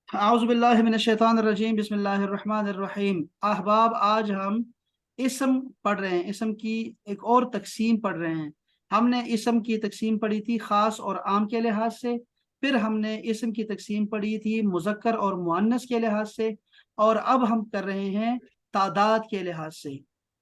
आउज़ुबिल्लाहि मिनश्शैतानिर्रजीम बिस्मिल्लाहिर्रहमानिर्रहीम। अहबाब, आज हम इसम पढ़ रहे हैं। इसम की एक और तकसीम पढ़ रहे हैं। हमने इसम की तकसीम पढ़ी थी ख़ास और आम के लिहाज से, फिर हमने इसम की तकसीम पढ़ी थी मुज़क्कर और मुअन्नस के लिहाज से, और अब हम कर रहे हैं तादाद के लिहाज से।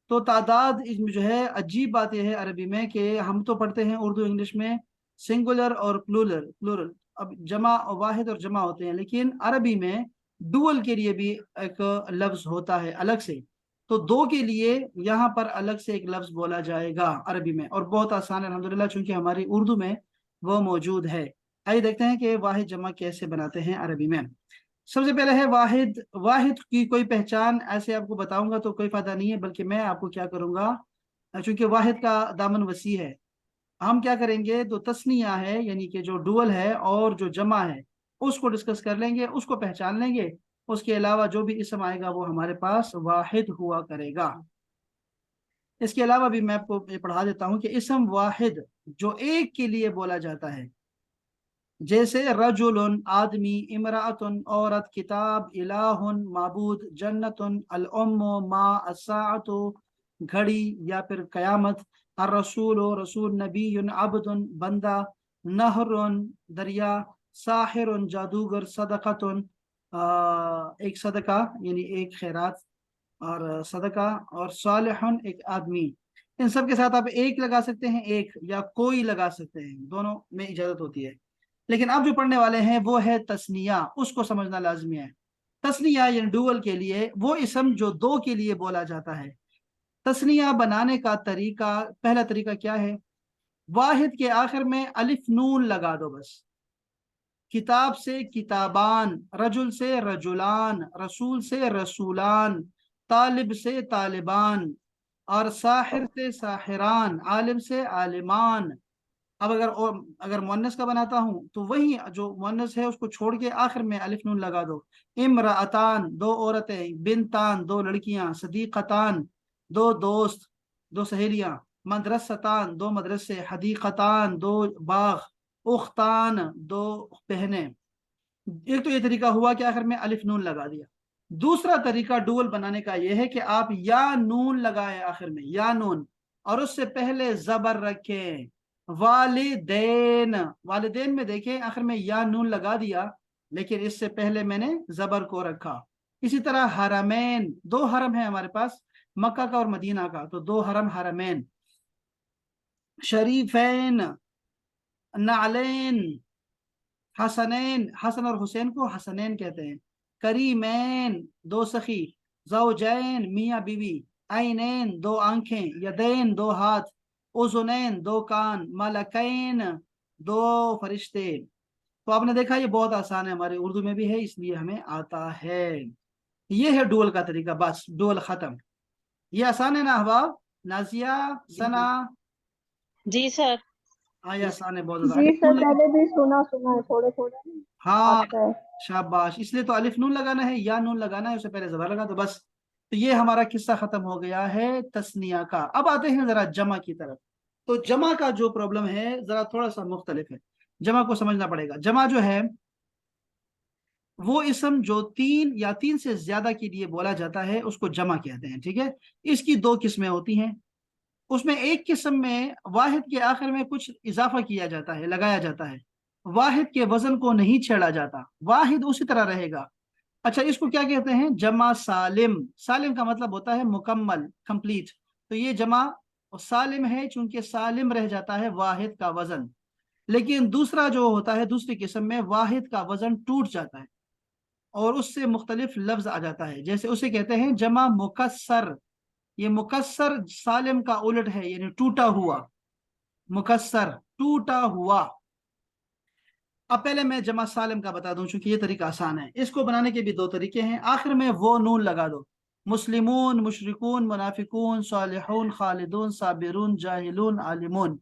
तो तादाद इसमें जो है, अजीब बात यह है अरबी में कि हम तो पढ़ते हैं उर्दू इंग्लिश में सिंगुलर और प्लूरल प्लूरल अब जमा और वाहिद और जमा होते हैं, लेकिन अरबी में डुअल के लिए भी एक लफ्ज होता है अलग से। तो दो के लिए यहाँ पर अलग से एक लफ्ज बोला जाएगा अरबी में, और बहुत आसान है अल्हम्दुलिल्लाह, चूंकि हमारी उर्दू में वो मौजूद है। आइए देखते हैं कि वाहिद जमा कैसे बनाते हैं अरबी में। सबसे पहले है वाहिद। वाहिद की कोई पहचान ऐसे आपको बताऊंगा तो कोई फायदा नहीं है, बल्कि मैं आपको क्या करूंगा, चूंकि वाहिद का दामन वसी है, हम क्या करेंगे, तो तस्निया है यानी कि जो डुअल है और जो जमा है उसको डिस्कस कर लेंगे, उसको पहचान लेंगे। उसके अलावा जो भी इसम आएगा वो हमारे पास वाहिद हुआ करेगा। इसके अलावा भी मैं आपको ये पढ़ा देता हूँ कि इसम वाहिद जो एक के लिए बोला जाता है, जैसे रजुलन आदमी, इमरातुन औरत, किताब, इलाहुन माबूद, जन्नतुन, अल उम्मु, माँ, अस्साअतु घड़ी या फिर कयामत, अर रसूल रसूल, नबीयुन अब्दुन बंदा, नहरुन दरिया, साहिरुन जादूगर, सदक़तुन एक सदका यानी एक खैरात और सदका, और सालिहुन एक आदमी। इन सब के साथ आप एक लगा सकते हैं, एक या कोई लगा सकते हैं, दोनों में इजाजत होती है। लेकिन अब जो पढ़ने वाले हैं वो है तस्निया, उसको समझना लाजमी है। तस्निया यानी डुअल के लिए वो इसम जो दो के लिए बोला जाता है। तस्निया बनाने का तरीका, पहला तरीका क्या है, वाहिद के आखिर में अलिफ नून लगा दो बस। किताब से किताबान, रजुल से रजुलान, रसूल से रसूलान, तालिब से तालिबान, और साहिर से साहिरान, आलिम से आलिमान। अब अगर मुअन्नस का बनाता हूं तो वही जो मुअन्नस है उसको छोड़ के आखिर में अलिफ नून लगा दो। इमरातान दो औरतें, बिनतान दो लड़कियां, सदीकतान दो दोस्त, दो सहेलियां, मदरसतान दो मदरसे, हदीकतान दो बाग, उख्तान दो बहनें। एक तो ये तरीका हुआ कि आखिर में अलिफ नून लगा दिया। दूसरा तरीका डुअल बनाने का यह है कि आप या नून लगाएं आखिर में, या नून, और उससे पहले जबर रखें। वालिदैन, वालिदैन में देखें आखिर में या नून लगा दिया, लेकिन इससे पहले मैंने जबर को रखा। इसी तरह हरमैन, दो हरम है हमारे पास, मक्का का और मदीना का, तो दो हरम हरमैन। शरीफैन, नालैन, हसनैन, हसन और हुसैन को हसनैन कहते हैं। करीमैन दो सखी, जौजैन मियाँ बीवी, ऐनैन दो आंखें, यदैन दो हाथ, उजुनैन दो कान, मलकैन दो फरिश्ते। तो आपने देखा ये बहुत आसान है, हमारे उर्दू में भी है इसलिए हमें आता है। ये है डुअल का तरीका, बस डुअल खत्म। ये आसान है ना अहबाब? नाजिया, सना, जी सर। हाँ ये आसान है बहुत ज्यादा। जी अलिफ सर, नून लगा, मैंने भी सुना सुना है, थोड़े थोड़े हाँ आता है। शाबाश, इसलिए तो अलिफ नून लगाना है, या नून लगाना है, उससे पहले जबर लगा दो बस। तो ये हमारा किस्सा खत्म हो गया है तस्निया का। अब आते हैं जरा जमा की तरफ। तो जमा का जो प्रॉब्लम है जरा थोड़ा सा मुख्तलिफ है, जमा को समझना पड़ेगा। जमा जो है वो इसम जो तीन या तीन से ज्यादा के लिए बोला जाता है उसको जमा कहते हैं, ठीक है। इसकी दो किस्में होती हैं। उसमें एक किस्म में वाहिद के आखिर में कुछ इजाफा किया जाता है, लगाया जाता है, वाहिद के वजन को नहीं छेड़ा जाता, वाहिद उसी तरह रहेगा। अच्छा, इसको क्या कहते हैं? जमा सालिम। सालिम का मतलब होता है मुकम्मल, कंप्लीट। तो ये जमा सालिम है, चूंकि सालिम रह जाता है वाहिद का वजन। लेकिन दूसरा जो होता है, दूसरी किस्म में वाहिद का वजन टूट जाता है और उससे मुख्तलिफ लफ्ज आ जाता है, जैसे उसे कहते हैं जमा मुकस्सर। ये मुकस्सर सालिम का उलट है, यानी टूटा हुआ। मुकस्सर टूटा हुआ। अब पहले मैं जमा सालिम का बता दूं, चूंकि ये तरीका आसान है। इसको बनाने के भी दो तरीके हैं, आखिर में वो नून लगा दो। मुस्लिमून, मुशरिकून, मुनाफिकून, सालिहून, खालिदून, साबिरून, जाहिलून, आलिमून।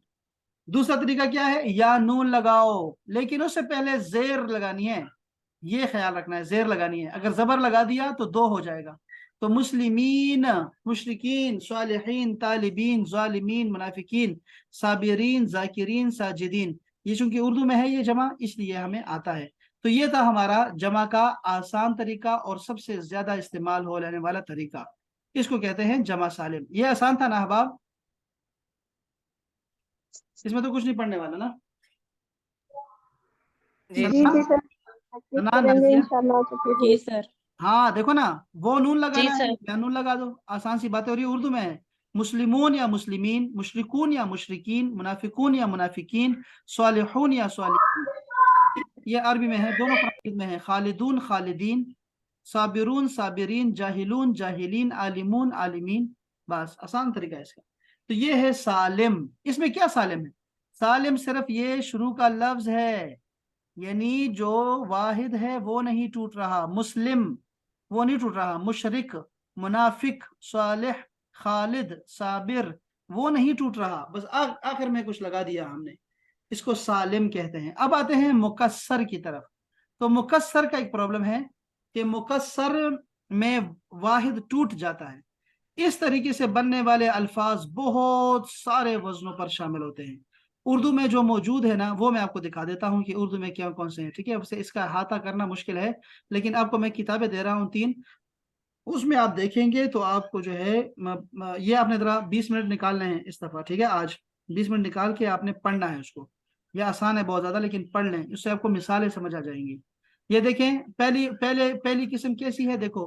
दूसरा तरीका क्या है, या नून लगाओ, लेकिन उससे पहले जेर लगानी है। ये ख्याल रखना है, जेर लगानी है। अगर जबर लगा दिया तो दो हो जाएगा। तो मुस्लिमीन, मुशरिकीन, सालिहीन, तालिबीन, जालिमीन, मुनाफिकीन, साबिरीन, जाकिरीन, साजिदीन। یہ چونکہ اردو میں ہے یہ جمع، اس لیے ہمیں آتا ہے۔ تو یہ تھا ہمارا جمع کا آسان طریقہ اور سب سے زیادہ استعمال ہو لینے والا طریقہ، اس کو کہتے ہیں جمع سالم۔ یہ آسان تھا نا احباب؟ اس میں تو کچھ نہیں پڑھنے والا نا؟ جی جی جی سر، پریکٹس کریں گے نازیہ؟ انشاءاللہ تو پھر جی سر ہاں دیکھو نا، وہ نون جی لگانا ہے سر یا نون لگا دو، آسان سی بات ہے۔ اور یہ اردو میں ہے، مسلمون یا مسلمین، مشرکون یا مشرکین، منافقون یا منافقین، صالحون یا صالحین، یہ عربی میں ہے، دونوں قرآن میں ہے، خالدون خالدین، صابرون صابرین، جاہلون جاہلین، عالمون عالمین، بس آسان طریقہ ہے اس کا۔ تو یہ ہے سالم۔ اس میں کیا سالم ہے؟ سالم صرف یہ شروع کا لفظ ہے، یعنی جو واحد ہے وہ نہیں ٹوٹ رہا، مسلم وہ نہیں ٹوٹ رہا، مشرک، منافق، صالح، خالد، صابر وہ نہیں ٹوٹ رہا، بس آخر میں کچھ لگا دیا ہم نے، اس کو سالم کہتے ہیں۔ اب آتے ہیں مکسر کی طرف۔ تو مکسر کا ایک پرابلم ہے کہ مکسر میں واحد ٹوٹ جاتا ہے۔ اس طریقے سے بننے والے الفاظ بہت سارے وزنوں پر شامل ہوتے ہیں۔ اردو میں جو موجود ہے نا وہ میں آپ کو دکھا دیتا ہوں کہ اردو میں کیا کون سے ہیں، ٹھیک ہے؟ اس کا احاطہ کرنا مشکل ہے، لیکن آپ کو میں کتابیں دے رہا ہوں 3، اس میں آپ دیکھیں گے تو آپ کو جو ہے یہ آپ نے ذرا 20 منٹ نکالنے ہیں اس دفعہ، ٹھیک ہے؟ آج 20 منٹ نکال کے آپ نے پڑھنا ہے اس کو۔ یہ آسان ہے بہت زیادہ، لیکن پڑھ لیں، اس سے آپ کو مثالیں سمجھ آ جائیں گی۔ یہ دیکھیں، پہلی قسم کیسی ہے؟ دیکھو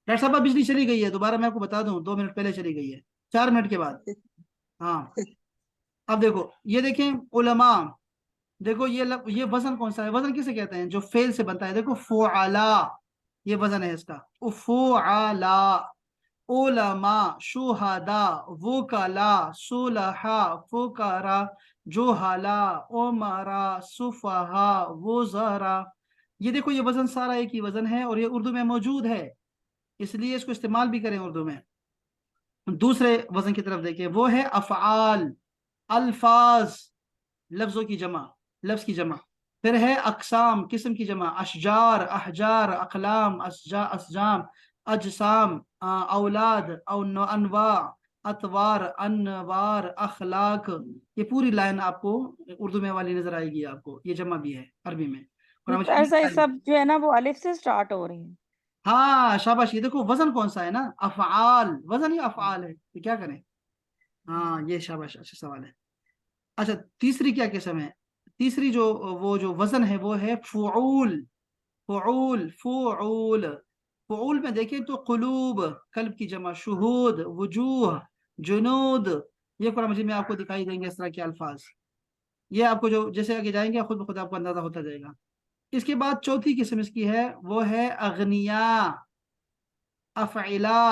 ڈاکٹر صاحب بجلی چلی گئی ہے، دوبارہ میں آپ کو بتا دوں، 2 منٹ پہلے چلی گئی ہے، 4 منٹ کے بعد۔ ہاں اب دیکھو، یہ دیکھیں علماء، دیکھو یہ وزن کون سا ہے؟ وزن کسے کہتے ہیں؟ جو فعل سے بنتا ہے، دیکھو فعلا، یہ وزن ہے اس کا، فعلا۔ علماء، شہداء، وکلاء، صلحاء، فقراء، جہلاء، امراء، سفہاء، وزراء۔ یہ دیکھو یہ وزن سارا ایک ہی وزن ہے، اور یہ اردو میں موجود ہے، اس لیے اس کو استعمال بھی کریں اردو میں۔ دوسرے وزن کی طرف دیکھیں، وہ ہے افعال، الفاظ، لفظوں کی جمع، لفظ کی جمع۔ پھر ہے اقسام، قسم کی جمع، اشجار، احجار، اقلام، اسجام، اجسام، اولاد، انواع، اطوار، انوار، اخلاق۔ یہ پوری لائن آپ کو اردو میں والی نظر آئے گی، آپ کو یہ جمع بھی ہے عربی میں۔ ایسا یہ سب جو ہے نا وہ الف سے سٹارٹ ہو رہی ہیں۔ ہاں شاباش، یہ دیکھو وزن کون سا ہے نا؟ افعال، وزن ہی افعال ہے، تو کیا کریں؟ ہاں یہ شاباش، اچھا سوال ہے۔ اچھا تیسری کیا قسم ہے؟ تیسری جو وزن ہے وہ ہے فعول، فعول، فعول۔ فعول میں دیکھیں تو قلوب، قلب کی جمع، شہود، وجوہ، جنود، یہ قرآن مجید میں آپ کو دکھائی دیں گے اس طرح کے الفاظ۔ یہ آپ کو جو جیسے آگے جائیں گے خود بخود آپ کو اندازہ ہوتا جائے گا۔ اس کے بعد چوتھی قسم اس کی ہے، وہ ہے اغنیاء، افعلا،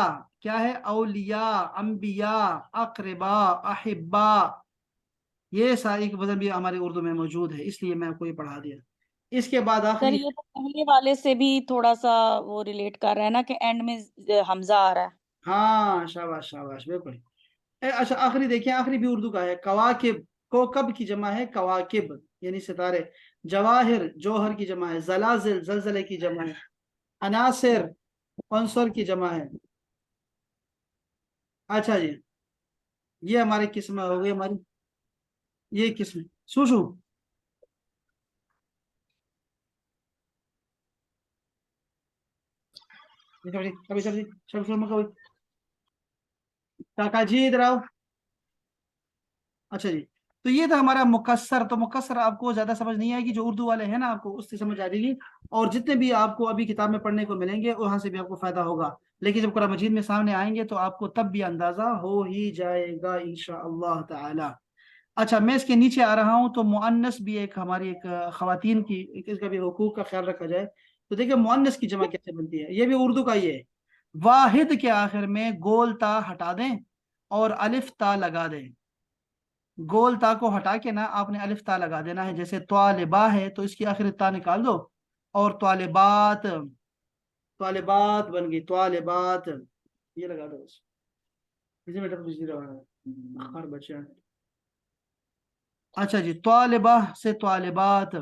کیا ہے؟ اولیاء، انبیاء، اقرباء، احبا۔ یہ ساری وزن بھی ہمارے اردو میں موجود ہے، اس لیے میں آپ کو یہ پڑھا دیا۔ اس کے بعد سر آخری، یہ تو پہلے والے سے بھی تھوڑا سا وہ ریلیٹ کر رہا ہے نا کہ اینڈ میں حمزہ آ رہا ہے۔ ہاں شاباش شاباش، بالکل۔ اچھا آخری دیکھیں، آخری بھی اردو کا ہے، کواکب، کوکب کی جمع ہے کواکب، یعنی ستارے، جواہر، جوہر کی جمع ہے، زلازل، زلزلے کی جمع ہے، عناصر، عنصر کی جمع ہے۔ اچھا جی، یہ ہماری قسم ہو گئی، ہماری یہ قسم سوشو۔ کاکا جی ادھر آؤ۔ اچھا جی، تو یہ تھا ہمارا مکسر۔ تو مکسر آپ کو زیادہ سمجھ نہیں آئے گی، جو اردو والے ہیں نا آپ کو اس سے سمجھ آ جائے گی، اور جتنے بھی آپ کو ابھی کتاب میں پڑھنے کو ملیں گے وہاں سے بھی آپ کو فائدہ ہوگا، لیکن جب قرآن مجید میں سامنے آئیں گے تو آپ کو تب بھی اندازہ ہو ہی جائے گا انشاءاللہ تعالی۔ اچھا میں اس کے نیچے آ رہا ہوں، تو مؤنث بھی ایک ہماری ایک خواتین کی اس کا بھی حقوق کا خیال رکھا جائے۔ تو دیکھیں مؤنث کی جمع کیسے بنتی ہے، یہ بھی اردو کا ہی ہے۔ واحد کے آخر میں گول تا ہٹا دیں اور الف تا لگا دیں۔ گول تا کو ہٹا کے نا آپ نے الف تا لگا دینا ہے، جیسے طالبہ ہے تو اس کی آخر تا نکال دو، اور طالبات، طالبات بن گئی، طالبات، یہ لگا دو بس۔ اسی میں بجلی رہا ہے ہر بچے۔ اچھا جی، طالبہ سے طالبات،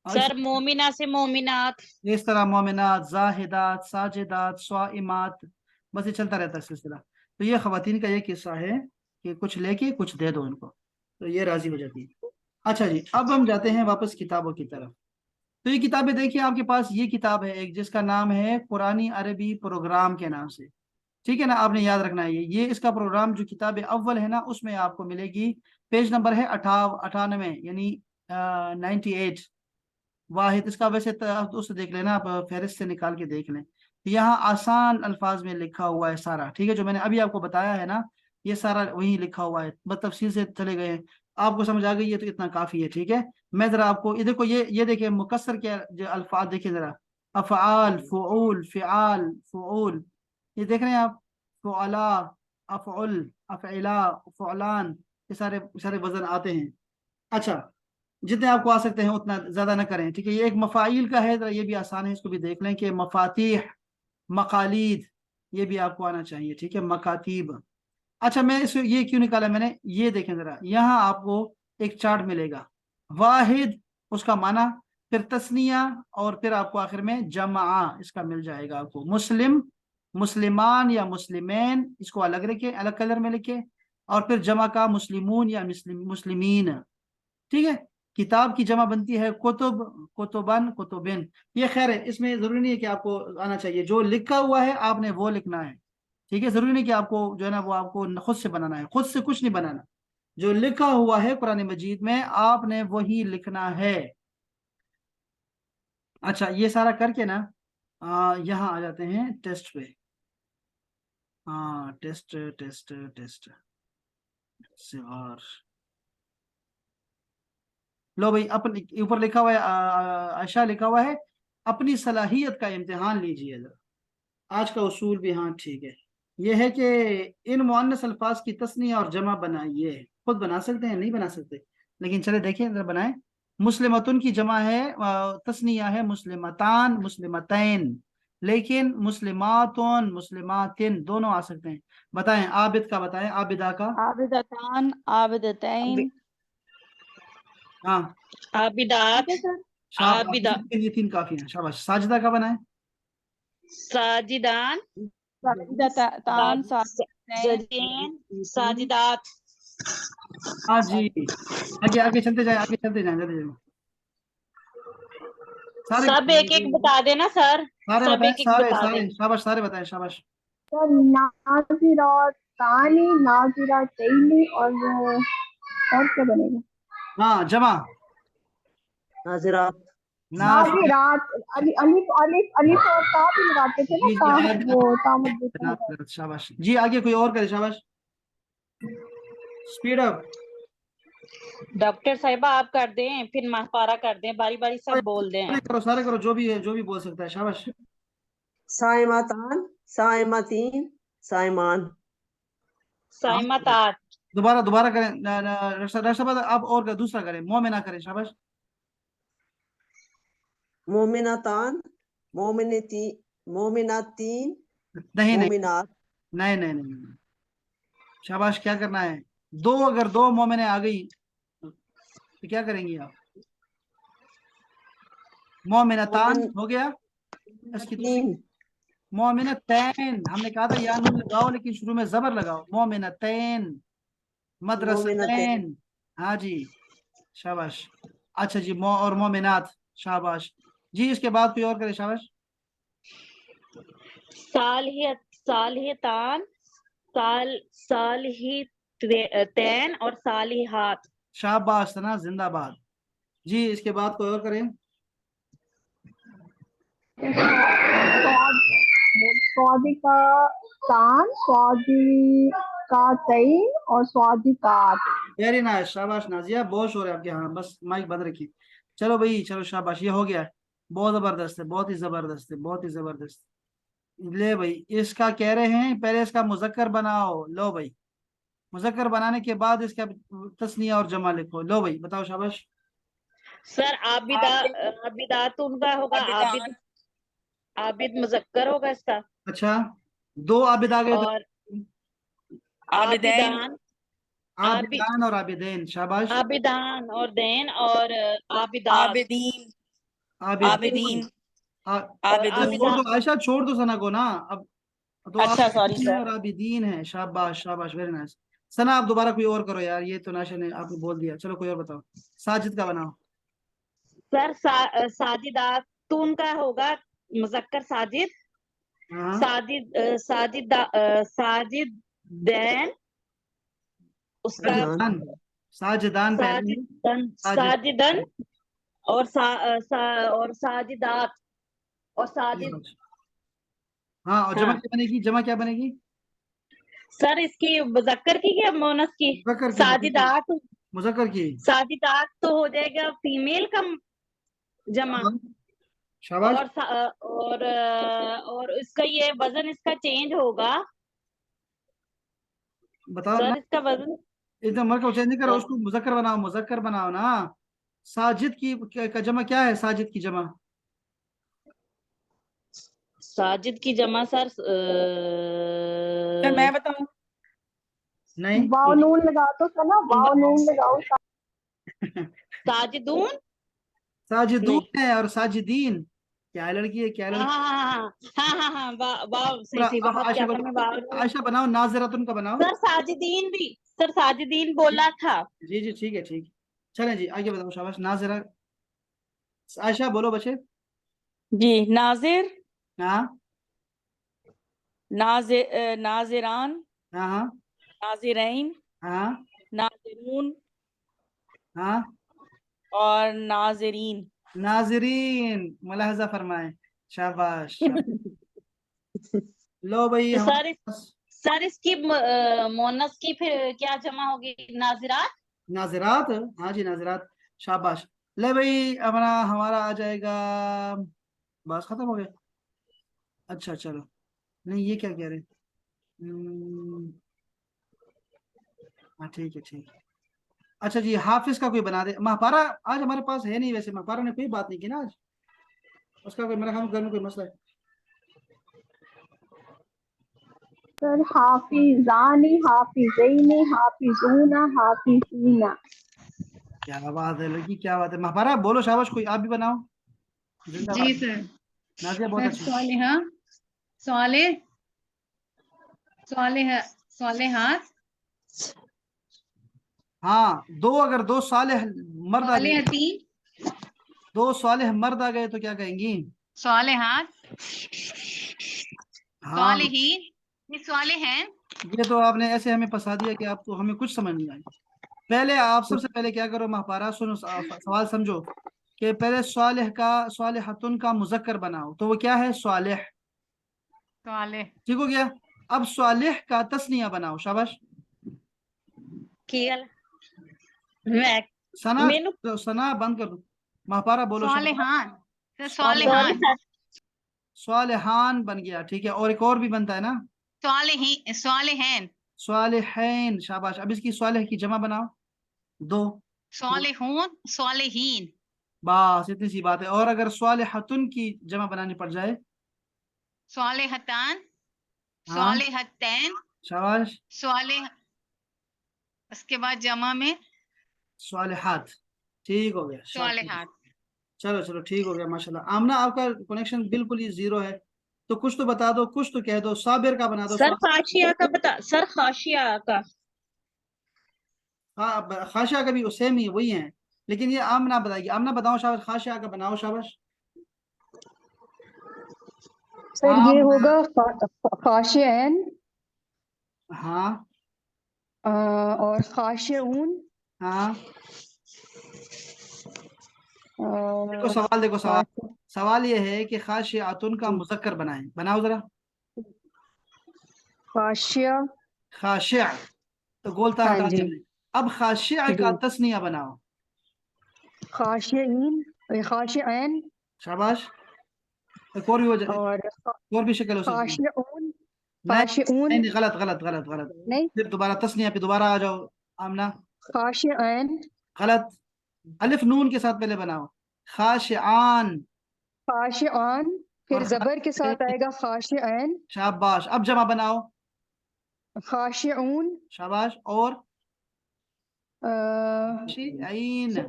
اور سر مومنہ سے مومنات، اس طرح مومنات، زاہدات، ساجدات، صائمات، بس یہ چلتا رہتا ہے سلسلہ۔ تو یہ خواتین کا یہ قصہ ہے کہ کچھ لے کے کچھ دے دو ان کو، تو یہ راضی ہو جاتی ہے۔ अच्छा जी, अब हम जाते हैं वापस किताबों की तरफ। तो ये किताबें देखिए, आपके पास ये किताब है एक, जिसका नाम है कुरानी अरबी प्रोग्राम के नाम से, ठीक है ना, आपने याद रखना है ये इसका प्रोग्राम जो किताब अव्वल है ना, उसमें आपको मिलेगी। पेज नंबर है 98, यानी 98 वाहिद। इसका वैसे तो उससे देख लेना आप, फहरिस्त से निकाल के देख लें। यहाँ आसान अल्फाज में लिखा हुआ है सारा, ठीक है, जो मैंने अभी आपको बताया है ना, ये सारा वही लिखा हुआ है, बस तफसील से चले गए हैं। आपको समझ आ गई है तो इतना काफी है, ठीक है। मैं जरा आपको ये देखो, ये देखिए मुकस्सर के जो अल्फाज देखिए जरा, अफ़आल, फ़ुऊल, फ़िआल, फ़ुऊल, ये देख रहे हैं आप, फ़ुअला, अफ़उल, अफ़इला, फ़ुअलान, ये सारे सारे वजन आते हैं। अच्छा, जितने आपको आ सकते हैं उतना ज्यादा ना करें, ठीक है। ये एक मफाइल का है, जरा ये भी आसान है, इसको भी देख लें कि मफातीह, मकालीद, ये भी आपको आना चाहिए, ठीक है, मकातीब। अच्छा, मैं इस ये क्यों निकाला मैंने, ये देखें जरा, यहाँ आपको एक चार्ट मिलेगा, वाहिद उसका माना, फिर तस्निया, और फिर आपको आखिर में जमा इसका मिल जाएगा आपको। मुस्लिम, मुस्लिमान या मुस्लिमैन, इसको अलग रखे, अलग कलर में लिखे, और फिर जमा का मुस्लिमून या मुस्लिमीन, ठीक है। किताब की जमा बनती है कुतुब, कुतुबन, कुतुबिन। ये खैर है, इसमें जरूरी नहीं है कि आपको आना चाहिए, जो लिखा हुआ है आपने वो लिखना है, ठीक है। जरूरी नहीं कि आपको जो है ना वो आपको खुद से बनाना है, खुद से कुछ नहीं बनाना, जो लिखा हुआ है कुरान मजीद में आपने वही लिखना है। अच्छा, ये सारा करके ना यहाँ आ जाते हैं टेस्ट पे। हाँ, टेस्ट टेस्ट टेस्ट से, और लो भाई, अपन ऊपर लिखा हुआ है, आयशा लिखा हुआ है, अपनी सलाहियत का इम्तिहान लीजिए जरा। आज का उसूल भी, हाँ ठीक है, ये है कि इन मुअन्नस अल्फाज की तस्नीया और जमा बनाइए। खुद बना सकते हैं, नहीं बना सकते, लेकिन चले देखें जरा बनाएं। मुस्लिमतुन की जमा है, तस्नीया है मुस्लिमतान, मुस्लिमतैन, लेकिन मुस्लिमातुन, मुस्लिमातिन दोनों आ सकते हैं। बताएं, आबिद का बताएं, आबिदा का। आबिदतान, आबिदतैन, हाँ, आबिदात, ठीक है सर। शाबाश, आबिदा, ये तीन काफी हैं, शाबाश। साजिदा का बनाएं। साजिदान, साजिदतान, साजिदतैन, सजीन, साजिदात। हाँ जी, आगे आगे चलते जाए, आगे चलते जाए, चलते जाए। सारे सब एक एक बता देना सर, सारे सब बताएं, एक एक सारे बता सारे, दें। शाबाश, सारे बताएं, शाबाश। सर नाज़िरातानी, नाज़िरातैनी, और क्या बनेगा? हाँ, जमा नाज़िरात, नाज़िरात। नाज़िरात, अलिफ अलिफ अलिफ और ता भी लगाते थे ना, जी जी, ता, आगे वो ता मजबूत है। नाज़िरात, शाबाश जी। आगे कोई और करे, शाबाश, स्पीड अप। डॉक्टर साहिबा आप कर दें, फिर महपारा कर दें, बारी बारी सब बोल दें। सारे करो, सारे करो, जो भी है, जो भी बोल सकता है, शाबाश। साइमातान, साइमातीन, साइमान, हाँ, साइमतात, दोबारा दोबारा करें, डॉक्टर साहब आप और दूसरा करें, मोमिना करें, शाबाश। मोमिनातान, मोमिनती, मोमिनातीन, नहीं नहीं मोमिनात, नहीं नहीं नहीं नहीं। शाबाश, क्या करना है, दो, अगर दो मोमिने आ गई तो क्या करेंगी आप? मोमिनतान मोमिन हो गया, इसकी दूसरी तीन, मोमिनतैन, हमने कहा था या नून लगाओ, लेकिन शुरू में जबर लगाओ, मोमिनतैन, मोमिनतैन, मदरसतैन। हाँ जी, शाबाश। अच्छा जी, मो और मोमिनात, शाबाश जी। इसके बाद कोई और करे, शाबाश। सालियत, सालियतान, सालिहितैन और सालिहात। शाबाश ना, जिंदाबाद जी। इसके बाद कोई और करें। स्वादिकातान, स्वादिकातैन और स्वादिकात। वेरी नाइस, शाबाश नाजिया, बहुत शोर है आपके यहाँ, बस माइक बंद रखिए। चलो भाई, चलो शाबाश, ये हो गया। बहुत जबरदस्त है, बहुत ही जबरदस्त है, बहुत ही जबरदस्त। ले भाई, इसका कह रहे हैं पहले इसका मुजक्कर बनाओ, लो भाई, मुजक्कर बनाने के बाद इसका तस्निया और जमा लिखो। लो भाई, बताओ, शाबाश। सर आबिदात उनका होगा, आबिद, आबिदान, आबिद मुजक्कर होगा इसका। अच्छा, दो आबिद आ गए तो और आबिदैन, आबिदान, आबिद, आबिदान और आबिदैन, शाबाश। आबिदान और देन और आबिदात आबिदीन, आबिदीन, आबिदीन, और अरे आबिदून। छोड़ आबिदात। दो आयशा, छोड़ दो सना को ना अब। तो अच्छा, सॉरी आबिदीन सर। और आबिदीन है, शाबाश शाबाश, वेरी नाइस। सना आप दोबारा कोई और करो यार, ये तो नाशा ने आपने बोल दिया, चलो कोई और बताओ। साजिद का बनाओ। सर साजिदातून का होगा मुजक्कर साजिद, हाँ साजिदैन, उसका साजिदान, साजिदान पहले है, साजिदन और और साजिदात और साजिद। हाँ, और जमा हाँ। क्या बनेगी, जमा क्या बनेगी? सर इसकी मुजक्कर की क्या मोनस की? मुज़क्कर की, साजिदात, मुज़क्कर की। साजिदात तो हो जाएगा फीमेल का जमा, शाबाश। और इसका ये वजन इसका चेंज होगा। बताओ ना, सर इसका वजन एकदम मर को चेंज नहीं करो, उसको मुज़क्कर बनाओ, मुज़क्कर बनाओ ना। साजिद की का जमा क्या है, साजिद की जमा? साजिद की जमा सर मैं बताऊं? नहीं वाव नून लगा तो सना, वाव नून लगाओ। साजिदून साजिदून नहीं। है और साजिदीन, क्या लड़की है, क्या लड़की। हाँ वाव पूरा, सही अब बहुत आयशा क्या को, था, मैं वाव आयशा बनाओ, नाज़िरातुन का बनाओ। सर साजिदीन भी, सर साजिदीन बोला था। जी जी ठीक है, ठीक है, चलें जी आगे बताओ, शाबाश। नाज़िरा, आयशा बोलो बच्चे। जी, नाजिर, हाँ नाजिरान, हाँ हाँ नाजिरैन, हाँ नाजिरून हाँ। और नाजिरीन। नाजरीन, मुलाहजा फरमाए, शाबाश शाबाश। लो भाई तो हमारे पास सर इसकी मोनस की फिर क्या जमा होगी? नाजिरात। नाजरात, हाँ जी नाजरात, शाबाश। ले भाई अपना हमारा आ जाएगा, बस खत्म हो गया। अच्छा चलो, नहीं ये क्या कह रहे, हाँ ठीक है, ठीक है। अच्छा जी, हाफिज का कोई बना दे महापारा। आज हमारे पास है नहीं, वैसे महापारा ने कोई बात नहीं की ना आज, उसका कोई, मेरा ख्याल घर में कोई मसला है। सर हाफिजानी, हाफिजैनी, हाफिजूना, हाफिजीना। क्या बात है लड़की, क्या बात है। महापारा बोलो, शाबाश, कोई आप भी बनाओ। जिंदाबाद। जी सर। नाजिया बहुत अच्छी। सालिहा, साले, सालेहात, हाँ, दो, अगर दो सालेह मर्द आ गए, सालेहती, दो सालेह मर्द आ गए तो क्या कहेंगी? सालेहात, हाँ, सालेहीन, ये साले हैं। ये तो आपने ऐसे हमें फंसा दिया कि आपको, हमें कुछ समझ नहीं आई। पहले आप सबसे पहले क्या करो महापारा, सुनो, सवाल समझो, कि पहले सालेह का, सालेहतुन का मुजक्कर बनाओ, तो वो क्या है, सालेह। साले, ठीक हो गया। अब सालेह का तस्निया बनाओ, शाबाश। कियल मैं सना, मेनू तो सना बंद कर दो, महापारा बोलो, शाबाश। सालेहान, सर सॉरी सालेहान, सर। सालेहान बन गया, ठीक है, और एक और भी बनता है ना, सालेही, सालेहैन, सालेहैन, शाबाश। अब इसकी सालेह की जमा बनाओ, दो। सालेहून, सालेहीन, बस इतनी सी बात है। और अगर सालेहतुन की जमा बनानी पड़ जाए, सालेहतान, हाँ सालेहतैन, शाबाश, साले, उसके बाद जमा में सालेहात, ठीक हो गया, शाबाश। सालेहात। चलो चलो ठीक हो गया, माशाल्लाह। आमना आपका कनेक्शन बिल्कुल ही जीरो है, तो कुछ तो बता दो, कुछ तो कह दो। साबिर का बना दो, सर खाशिया का बता, सर खाशिया का। हाँ, खाशिया का भी सेम ही वही है, लेकिन ये आमना बताएगी। आमना बताओ, शाबाश, खाशिया का बनाओ, शाबाश। सर ये आमना, होगा खाशियन हाँ और खाशिऊन हाँ। देखो और सवाल, देखो सवाल, खाशि- सवाल ये है कि खाशियातुन का मुजक्कर बनाएं, बनाओ जरा। खाशिया। खाशिया, तो गोलता हाँ हटा जी दिया हमने। अब खाशिया का जी। तस्निया बनाओ, खाशियन, खाशियन शाबाश। एक और भी और और भी शक्ल हो सकती है। खाशिऊन, नहीं खाशिऊन नहीं नहीं, गलत गलत गलत गलत। नहीं, फिर दोबारा तस्निया पे दोबारा आ जाओ, आमना, खाशियन, गलत। अलिफ नून के साथ पहले बनाओ, खाशिआन, खाशिआन, और फिर जबर के साथ आएगा खाशियन, शाबाश। अब जमा बनाओ, खाशिऊन, शाबाश। और अ, खाशिईन,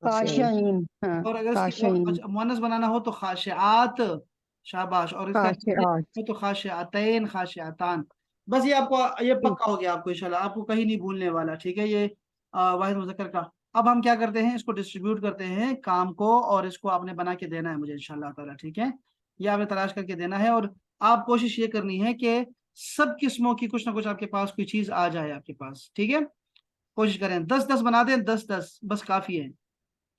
खाशियन, हाँ और अगर इसकी खाशियन, मुअन्नस बनाना हो तो खाशिआत, शाबाश। और इसका खाशिआत। हो तो खाशिआतैन, खाशिआतान। बस ये आपको ये पक्का हो गया आपको इंशाल्लाह, आपको कहीं नहीं भूलने वाला, ठीक है। ये वाहिद मुज़क्कर का। अब हम क्या करते हैं, इसको डिस्ट्रीब्यूट करते हैं काम को, और इसको आपने बना के देना है मुझे इंशाल्लाह ताला, ठीक है। ये आपने तलाश करके देना है, और आप कोशिश ये करनी है कि सब किस्मों की कुछ ना कुछ आपके पास कोई चीज आ जाए आपके पास, ठीक है। कोशिश करें 10-10 बना दें, 10-10 बस काफी है,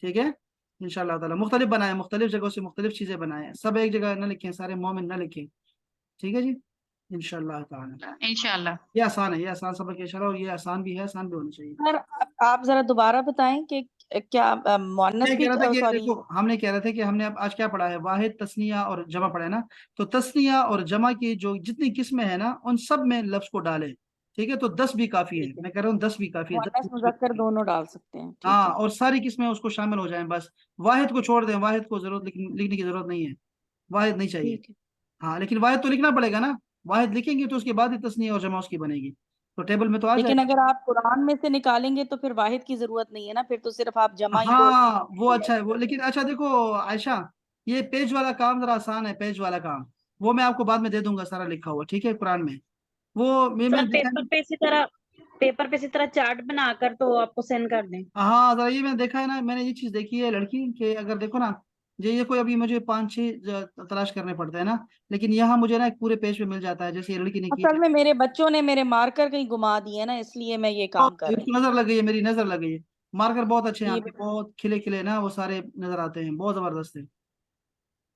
ठीक है। इंशाल्लाह ताला मुख्तलिफ बनाएं, मुख्तलिफ जगहों से मुख्तलिफ चीजें बनाएं, सब एक जगह न लिखें, सारे मोमिन न लिखें, ठीक है जी। इंशाल्लाह ताला इंशाल्लाह। ये आसान है, ये आसान सबक है इंशाल्लाह, और ये आसान भी है, आसान भी होना चाहिए। सर आप जरा दोबारा बताएं कि क्या मुअन्नस मैं भी, कह रहा था कि सॉरी, देखो, हमने कह रहे थे कि हमने अब आज क्या पढ़ा है, वाहिद, तस्निया और जमा पढ़ा है ना। तो तस्निया और जमा की जो जितनी किस्में हैं ना, उन सब में लफ्ज को डालें, ठीक है। तो 10 भी काफी है, ठीक है, मैं कह रहा हूँ 10 भी काफी है, 10 मुअन्नस मुज़क्कर दोनों डाल सकते हैं, ठीक हाँ, है। और सारी किस्में उसको शामिल हो जाएं, बस वाहिद को छोड़ दें, वाहिद को जरूरत लिखने की जरूरत नहीं है, वाहिद नहीं चाहिए। ठीक है, हाँ, लेकिन वाहिद तो लिखना पड़ेगा ना, वाहिद लिखेंगे तो उसके बाद ही तस्नीया और जमा उसकी बनेगी, तो टेबल में तो आ लेकिन जाएगा। अगर आप कुरान में से निकालेंगे तो फिर वाहिद की जरूरत नहीं है ना, फिर तो सिर्फ आप जमा ही बोल हाँ वो बोल अच्छा है वो, लेकिन अच्छा देखो आयशा, ये पेज वाला काम जरा आसान है, पेज वाला काम वो मैं आपको बाद में दे दूंगा, सारा लिखा हुआ, ठीक है, कुरान में। वो मैंने सर देखा है। पेपर पे इसी तरह चार्ट बनाकर तो आपको सेंड कर दें। हाँ जरा ये मैंने देखा है ना, मैंने ये चीज देखी है लड़की के, अगर देखो ना, ये कोई अभी मुझे 5-6 तलाश करने पड़ते हैं ना, लेकिन यहाँ मुझे ना एक पूरे पेज पे मिल जाता है, जैसे ये लड़की ने की असल है। में मेरे बच्चों ने मेरे मार्कर कहीं घुमा दिए ना, इसलिए मैं ये काम कर रही इसको नजर लग गई है, मेरी नजर लग गई है। मार्कर बहुत अच्छे हैं हूँ। ये आपके, बहुत खिले खिले ना, वो सारे नजर आते हैं, बहुत जबरदस्त है,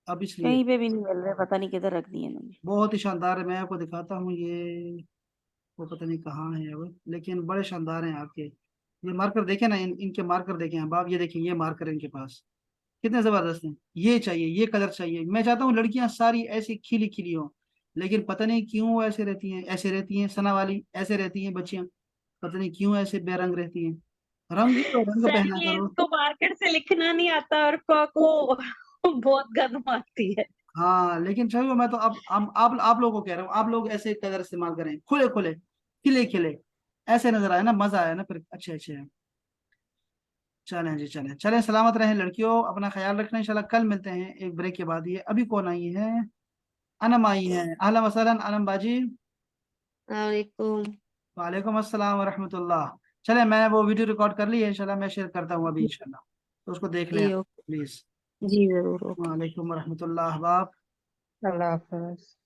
अब इसलिए कहीं पे भी नहीं मिल रहे, पता नहीं किधर रख दिए इन्होंने। बहुत ही शानदार है। मैं आपको दिखाता हूँ, ये वो पता नहीं कहाँ है अब, लेकिन बड़े शानदार हैं आपके। ये मार्कर देखे ना, इनके मार्कर देखे हैं बाप, ये देखिए ये मार्कर इनके पास कितने जबरदस्त हैं। ये चाहिए, ये कलर चाहिए, मैं चाहता हूँ लड़कियां सारी ऐसी खिली खिली हो, लेकिन पता नहीं क्यों वो ऐसे रहती हैं, ऐसे रहती हैं सना वाली, ऐसे रहती हैं बच्चियां, पता नहीं क्यों ऐसे बेरंग रहती हैं। रंग तो रंग सर पहना ये करो। इसको मार्केट से लिखना नहीं आता और को बहुत गंद मारती है। हाँ लेकिन चलो, मैं तो अब आप लोगों को कह रहा हूँ, आप लोग ऐसे कलर इस्तेमाल करें, खुले खुले खिले खिले, ऐसे नजर आए ना, मजा आया ना फिर, अच्छे अच्छे हैं। चलें जी, चलें चलें, सलामत रहें लड़कियों, अपना ख्याल रखना, इंशाल्लाह कल मिलते हैं एक ब्रेक के बाद। ये अभी कौन आई है, अनम आई है, अहलन वसहलन अनम बाजी। वालेकुम। वालेकुम अस्सलाम वरहमतुल्लाह। चलें, मैं वो वीडियो रिकॉर्ड कर ली है, इंशाल्लाह मैं शेयर करता हूँ अभी इंशाल्लाह, तो उसको देख लें जी आप ओके। प्लीज। जी जरूर ओके। वालेकुम वरहमतुल्लाह बाप। अल्लाह हाफ़िज़।